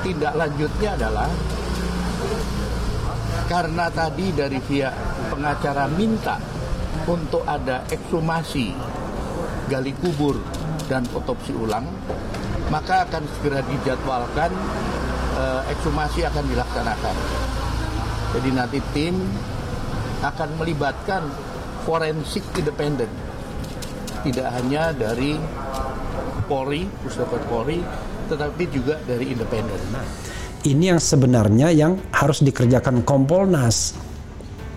tindak lanjutnya adalah karena tadi dari pihak pengacara minta untuk ada ekshumasi, gali kubur, dan otopsi ulang, maka akan segera dijadwalkan ekshumasi akan dilaksanakan. Jadi nanti tim akan melibatkan forensik independen, tidak hanya dari Polri, Pusdapet Polri, tetapi juga dari independen. Ini yang sebenarnya yang harus dikerjakan Kompolnas.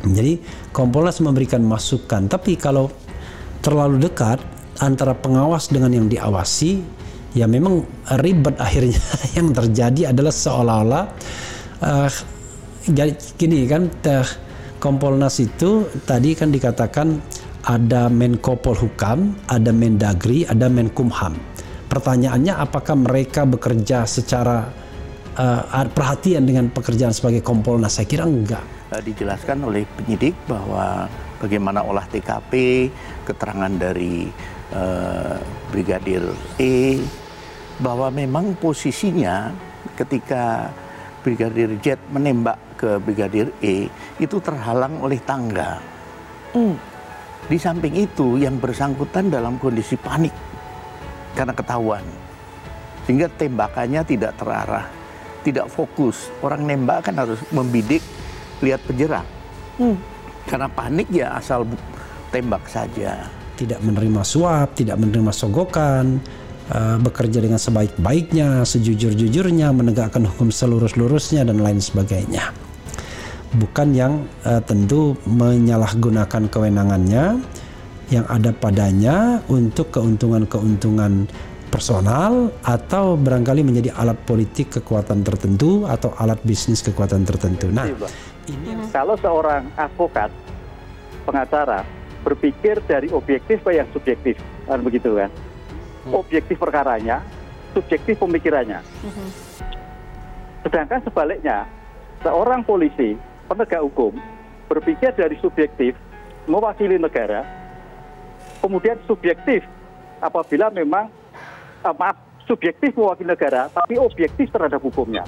Jadi Kompolnas memberikan masukan, tapi kalau terlalu dekat antara pengawas dengan yang diawasi, ya memang ribet akhirnya. Yang terjadi adalah seolah-olah gini kan, Kompolnas itu tadi kan dikatakan ada Menko Polhukam, ada Mendagri, ada Menkumham. Pertanyaannya apakah mereka bekerja secara perhatian dengan pekerjaan sebagai Kompolnas? Saya kira enggak. Dijelaskan oleh penyidik bahwa bagaimana olah TKP, keterangan dari Brigadir E, bahwa memang posisinya ketika Brigadir Z menembak ke Brigadir E itu terhalang oleh tangga. Di samping itu yang bersangkutan dalam kondisi panik karena ketahuan, sehingga tembakannya tidak terarah, tidak fokus. Orang nembak kan harus membidik, lihat penjerang. Karena panik ya asal tembak saja. Tidak menerima suap, tidak menerima sogokan, bekerja dengan sebaik-baiknya, sejujur-jujurnya, menegakkan hukum selurus-lurusnya, dan lain sebagainya. Bukan yang tentu menyalahgunakan kewenangannya yang ada padanya untuk keuntungan-keuntungan personal, atau barangkali menjadi alat politik kekuatan tertentu atau alat bisnis kekuatan tertentu. Nah, ini kalau seorang advokat, pengacara berpikir dari objektif ke yang subjektif, kan begitu kan? Objektif perkaranya, subjektif pemikirannya. Sedangkan sebaliknya, seorang polisi, penegak hukum, berpikir dari subjektif, mewakili negara, kemudian subjektif apabila memang subjektif mewakili negara, tapi objektif terhadap hukumnya.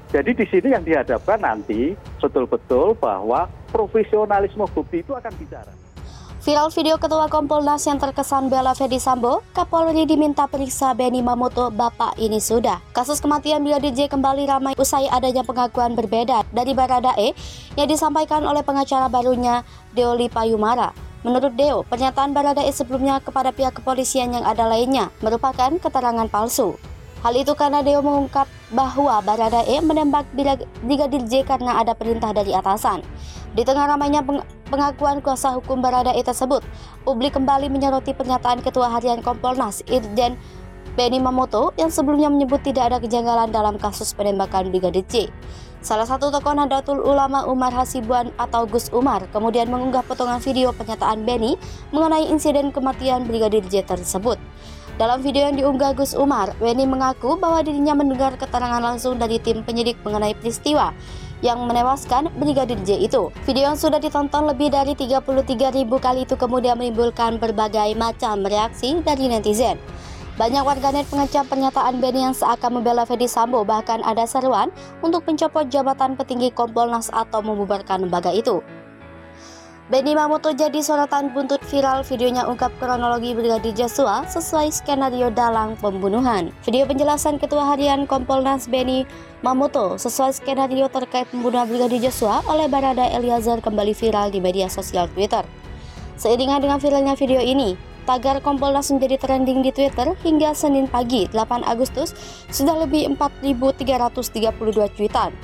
Jadi di sini yang dihadapkan nanti betul-betul bahwa profesionalisme bukti itu akan bicara. Viral video Ketua Kompolnas yang terkesan bela Ferdy Sambo, Kapolri diminta periksa Benny Mamoto, bapak ini sudah. Kasus kematian Brigadir J kembali ramai usai adanya pengakuan berbeda dari Baradae yang disampaikan oleh pengacara barunya, Deo Lipayumara. Menurut Deo, pernyataan Baradae sebelumnya kepada pihak kepolisian yang ada lainnya merupakan keterangan palsu. Hal itu karena Deo mengungkap bahwa Baradae menembak Brigadir J karena ada perintah dari atasan. Di tengah ramainya pengakuan kuasa hukum Baradae tersebut, publik kembali menyoroti pernyataan Ketua Harian Kompolnas, Irjen Benny Mamoto, yang sebelumnya menyebut tidak ada kejanggalan dalam kasus penembakan Brigadir J. Salah satu tokoh Nahdlatul Ulama, Umar Hasibuan atau Gus Umar, kemudian mengunggah potongan video pernyataan Benny mengenai insiden kematian Brigadir J tersebut. Dalam video yang diunggah Gus Umar, Benny mengaku bahwa dirinya mendengar keterangan langsung dari tim penyidik mengenai peristiwa yang menewaskan Brigadir J itu. Video yang sudah ditonton lebih dari 33.000 kali itu kemudian menimbulkan berbagai macam reaksi dari netizen. Banyak warganet mengecam pernyataan Benny yang seakan membela Ferdy Sambo, bahkan ada seruan untuk mencopot jabatan petinggi Kompolnas atau membubarkan lembaga itu. Benny Mamoto jadi sorotan buntut viral videonya ungkap kronologi Brigadir Joshua sesuai skenario dalang pembunuhan. Video penjelasan Ketua Harian Kompolnas Benny Mamoto sesuai skenario terkait pembunuhan Brigadir Joshua oleh Barada Eliezer kembali viral di media sosial Twitter. Seiringan dengan viralnya video ini, tagar Kompolnas menjadi trending di Twitter hingga Senin pagi 8 Agustus sudah lebih 4.332 tweetan.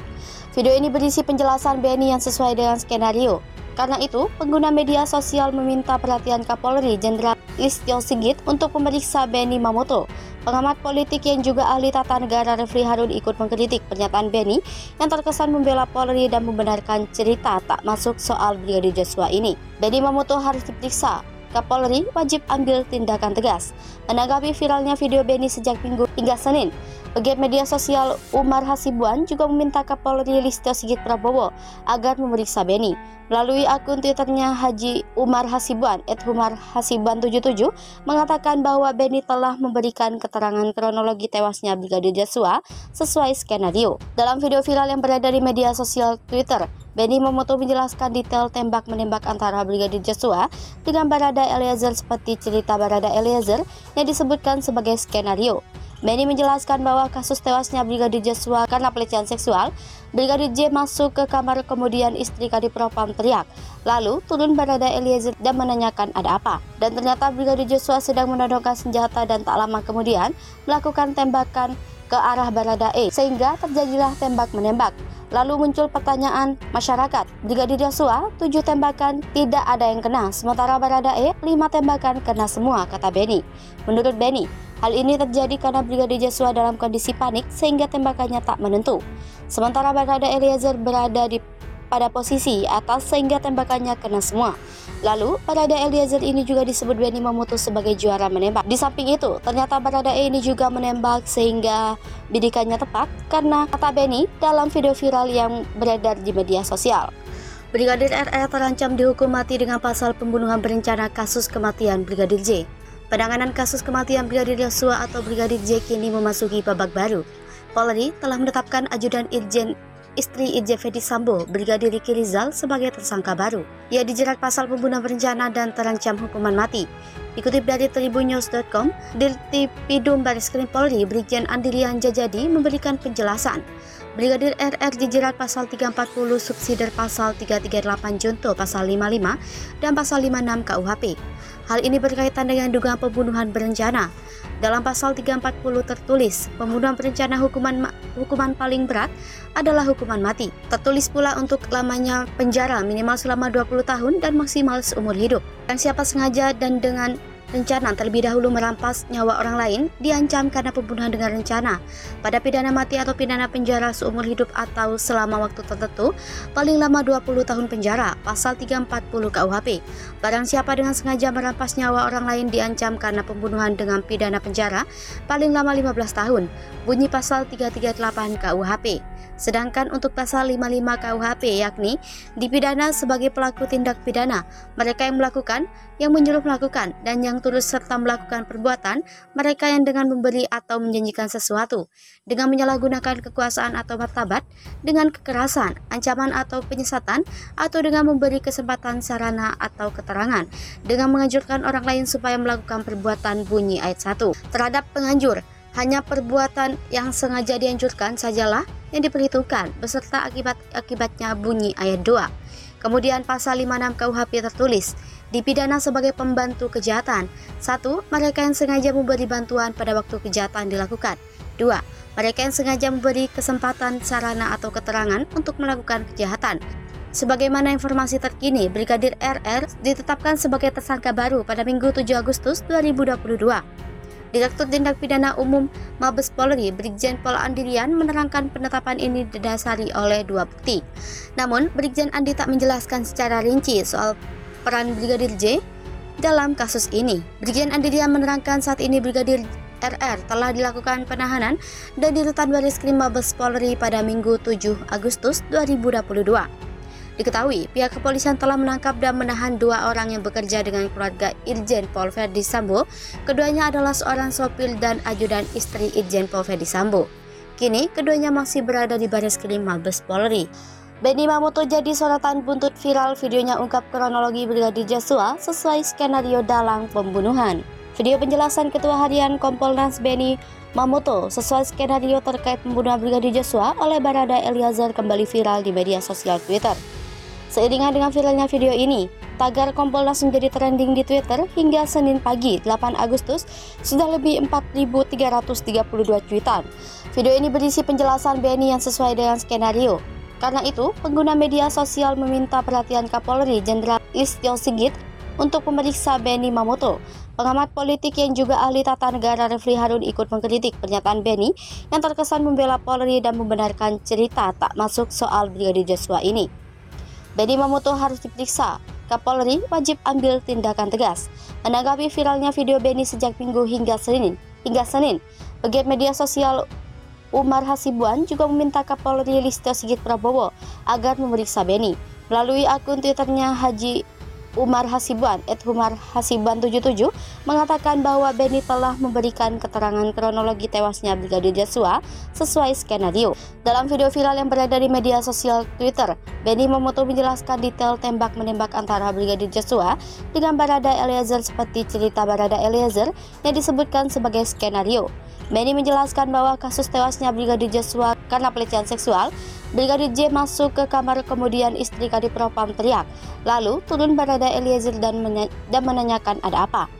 Video ini berisi penjelasan Benny yang sesuai dengan skenario. Karena itu, pengguna media sosial meminta perhatian Kapolri Jenderal Listio Sigit untuk memeriksa Benny Mamoto. Pengamat politik yang juga ahli tata negara Refli Harun ikut mengkritik pernyataan Benny yang terkesan membela Polri dan membenarkan cerita tak masuk soal Brigadir Joshua ini. Benny Mamoto harus diperiksa. Kapolri wajib ambil tindakan tegas. Menanggapi viralnya video Benny sejak Minggu hingga Senin, Pegiat media sosial Umar Hasibuan juga meminta Kapolri Listio Sigit Prabowo agar memeriksa Beni. Melalui akun Twitternya, Haji Umar Hasibuan @humarhasibuan77 mengatakan bahwa Beni telah memberikan keterangan kronologi tewasnya Brigadir Joshua sesuai skenario. Dalam video viral yang beredar di media sosial Twitter, Beni Mamoto menjelaskan detail tembak-menembak antara Brigadir Joshua dengan Barada Eliezer seperti cerita Barada Eliezer yang disebutkan sebagai skenario. Beni menjelaskan bahwa kasus tewasnya Brigadir Joshua karena pelecehan seksual, Brigadir J masuk ke kamar, kemudian istri Kadipropam teriak. Lalu turun Barada Eliezer dan menanyakan ada apa. Dan ternyata Brigadir Joshua sedang menodongkan senjata dan tak lama kemudian melakukan tembakan ke arah Barada E, sehingga terjadilah tembak-menembak. Lalu muncul pertanyaan masyarakat, Brigadir Joshua 7 tembakan tidak ada yang kena, sementara Barada E 5 tembakan kena semua, kata Beni. Menurut Beni, hal ini terjadi karena Brigadir Joshua dalam kondisi panik sehingga tembakannya tak menentu. Sementara Barada Eliezer berada pada posisi atas sehingga tembakannya kena semua. Lalu, Barada Eliezer ini juga disebut Beni Mamoto sebagai juara menembak. Di samping itu, ternyata Barada E ini juga menembak sehingga bidikannya tepat karena kata Beni dalam video viral yang beredar di media sosial. Brigadir RR terancam dihukum mati dengan pasal pembunuhan berencana kasus kematian Brigadir J. Penanganan kasus kematian Brigadir Joshua atau Brigadir J kini memasuki babak baru. Polri telah menetapkan ajudan Irjen istri Irjen Fedy Sambo, Brigadir Ricky Rizal sebagai tersangka baru. Ia dijerat pasal pembunuhan berencana dan terancam hukuman mati. Dikutip dari tribunnews.com, Dirtipidum Bareskrim Polri Brigjen Andrian Jajadi memberikan penjelasan. Brigadir RR dijerat pasal 340 subsidiar pasal 338 junto pasal 55 dan pasal 56 KUHP. Hal ini berkaitan dengan dugaan pembunuhan berencana. Dalam pasal 340 tertulis, pembunuhan berencana hukuman paling berat adalah hukuman mati. Tertulis pula untuk lamanya penjara minimal selama 20 tahun dan maksimal seumur hidup. Dan siapa sengaja dan dengan rencana terlebih dahulu merampas nyawa orang lain diancam karena pembunuhan dengan rencana pada pidana mati atau pidana penjara seumur hidup atau selama waktu tertentu paling lama 20 tahun penjara. Pasal 340 KUHP. Barang siapa dengan sengaja merampas nyawa orang lain diancam karena pembunuhan dengan pidana penjara paling lama 15 tahun. Bunyi pasal 338 KUHP. Sedangkan untuk pasal 55 KUHP yakni dipidana sebagai pelaku tindak pidana mereka yang melakukan, yang menyuruh melakukan, dan yang turut serta melakukan perbuatan mereka yang dengan memberi atau menjanjikan sesuatu, dengan menyalahgunakan kekuasaan atau martabat, dengan kekerasan, ancaman atau penyesatan, atau dengan memberi kesempatan sarana atau keterangan, dengan menganjurkan orang lain supaya melakukan perbuatan bunyi ayat 1. Terhadap penganjur, hanya perbuatan yang sengaja dianjurkan sajalah yang diperhitungkan beserta akibatnya bunyi ayat 2. Kemudian pasal 56 KUHP tertulis, dipidana sebagai pembantu kejahatan. 1. Mereka yang sengaja memberi bantuan pada waktu kejahatan dilakukan. 2. Mereka yang sengaja memberi kesempatan, sarana atau keterangan untuk melakukan kejahatan. Sebagaimana informasi terkini, Brigadir RR ditetapkan sebagai tersangka baru pada Minggu 7 Agustus 2022. Direktur Tindak Pidana Umum Mabes Polri, Brigjen Pol Andrian menerangkan penetapan ini didasari oleh 2 bukti. Namun, Brigjen Andi tak menjelaskan secara rinci soal peran Brigadir J dalam kasus ini. Brigjen Andrian menerangkan saat ini Brigadir RR telah dilakukan penahanan dan di Rutan Bareskrim Mabes Polri pada Minggu 7 Agustus 2022. Diketahui, pihak kepolisian telah menangkap dan menahan 2 orang yang bekerja dengan keluarga Irjen Pol Fedy Sambo. Keduanya adalah seorang sopir dan ajudan istri Irjen Pol Fedy Sambo. Kini, keduanya masih berada di Bareskrim Mabes Polri. Beni Mamoto jadi sorotan buntut viral videonya ungkap kronologi Brigadir Joshua sesuai skenario dalang pembunuhan. Video penjelasan Ketua Harian Kompolnas Beni Mamoto sesuai skenario terkait pembunuhan Brigadir Joshua oleh Barada Eliezer kembali viral di media sosial Twitter. Seiringan dengan viralnya video ini, tagar Kompolnas menjadi trending di Twitter hingga Senin pagi 8 Agustus sudah lebih 4.332 tweetan. Video ini berisi penjelasan Beni yang sesuai dengan skenario. Karena itu, pengguna media sosial meminta perhatian Kapolri Jenderal Listio Sigit untuk memeriksa Beni Mamoto. Pengamat politik yang juga ahli tata negara Refli Harun ikut mengkritik pernyataan Beni yang terkesan membela Polri dan membenarkan cerita tak masuk soal Brigadir Joshua ini. Beni Mamoto harus diperiksa. Kapolri wajib ambil tindakan tegas. Menanggapi viralnya video Beni sejak Minggu hingga Senin, pegiat media sosial Umar Hasibuan juga meminta Kapolri Listio Sigit Prabowo agar memeriksa Beni. Melalui akun Twitternya, Haji Umar Hasibuan @humarhasibuan77 mengatakan bahwa Beni telah memberikan keterangan kronologi tewasnya Brigadir Joshua sesuai skenario. Dalam video viral yang beredar di media sosial Twitter, Beni Mamoto menjelaskan detail tembak-menembak antara Brigadir Joshua dengan Barada Eliezer seperti cerita Barada Eliezer yang disebutkan sebagai skenario. Beni menjelaskan bahwa kasus tewasnya Brigadir Joshua karena pelecehan seksual, Brigadir J masuk ke kamar, kemudian istri Kadif Propam teriak. Lalu turun Barada Eliezer dan menanyakan ada apa.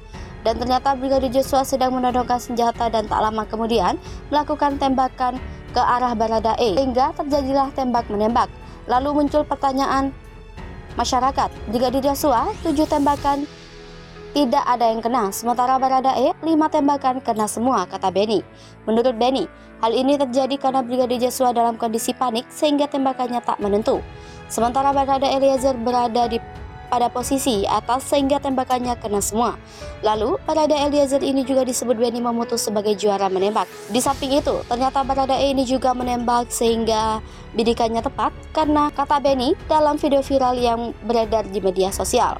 Dan ternyata Brigadir Joshua sedang menodongkan senjata dan tak lama kemudian melakukan tembakan ke arah Barada E hingga terjadilah tembak-menembak. Lalu muncul pertanyaan masyarakat, Brigadir Joshua 7 tembakan tidak ada yang kena, sementara Barada E 5 tembakan kena semua, kata Beni. Menurut Beni, hal ini terjadi karena Brigadir Joshua dalam kondisi panik sehingga tembakannya tak menentu. Sementara Barada Eliezer berada pada posisi atas sehingga tembakannya kena semua. Lalu, Barada Eliezer ini juga disebut Beni Mamoto sebagai juara menembak. Di samping itu, ternyata Barada E ini juga menembak sehingga bidikannya tepat karena kata Beni dalam video viral yang beredar di media sosial.